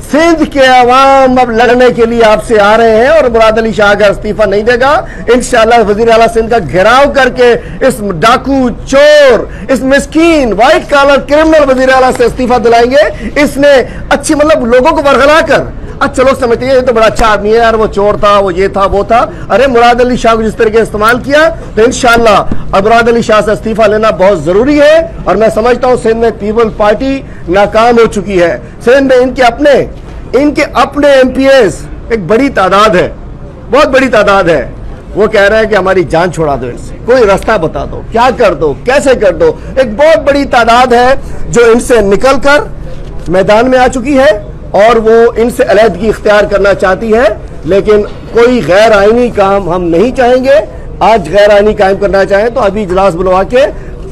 सिंध के अवाम अब लड़ने के लिए आपसे आ रहे हैं और मुराद अली शाह का इस्तीफा नहीं देगा। इंशाअल्लाह वजीर आला सिंध का घेराव करके इस डाकू, चोर, इस मिस्कीन व्हाइट कॉलर क्रिमिनल वजीर आला से इस्तीफा दिलाएंगे। इसने अच्छी मतलब लोगों को बरगला कर अच्छा लोग समझते हैं ये तो बड़ा अच्छा आदमी है यार, वो चोर था, वो ये था, वो था। अरे मुराद अली शाह को जिस तरीके इस्तेमाल किया तो इंशाअल्लाह मुराद अली शाह से इस्तीफा लेना बहुत जरूरी है। और मैं समझता हूं सिंध में पीपल पार्टी नाकाम हो चुकी है। सिंध में इनके अपने एमपीएस एक बड़ी तादाद है, बहुत बड़ी तादाद है। वो कह रहे हैं कि हमारी जान छुड़ा दो, इनसे कोई रास्ता बता दो, क्या कर दो, कैसे कर दो। एक बहुत बड़ी तादाद है जो इनसे निकल कर मैदान में आ चुकी है और वो इनसे अलहदगी इख्तियार करना चाहती है। लेकिन कोई गैर आईनी काम हम नहीं चाहेंगे। आज गैर आईनी कायम करना चाहें तो अभी इजलास बुलवा के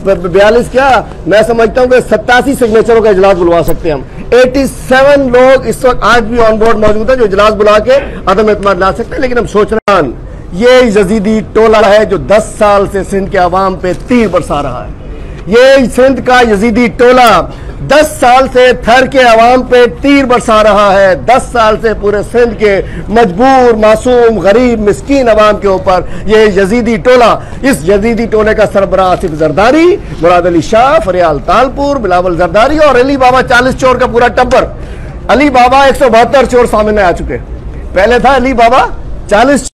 42 क्या मैं समझता हूं कि 87 सिग्नेचरों का इजलास बुलवा सकते हैं हम। 87 लोग इस वक्त आज भी ऑन बोर्ड मौजूद है जो इजलास बुला के अदम एतमाद ला सकते हैं। लेकिन हम सोच रहे हैं ये यजीदी टोला है जो 10 साल से सिंध के अवाम पे तीर बरसा रहा है। ये सिंध का यजीदी टोला 10 साल से थर के अवाम पे तीर बरसा रहा है। 10 साल से पूरे सिंध के मजबूर, मासूम, गरीब, मिस्कीन अवाम के ऊपर ये यजीदी टोला, इस यजीदी टोले का सरबराह आसिफ जरदारी, मुराद अली शाह, फरियाल तालपुर, बिलावल जरदारी और अली बाबा 40 चोर का पूरा टब्बर। अली बाबा 172 चोर सामने आ चुके। पहले था अली बाबा 40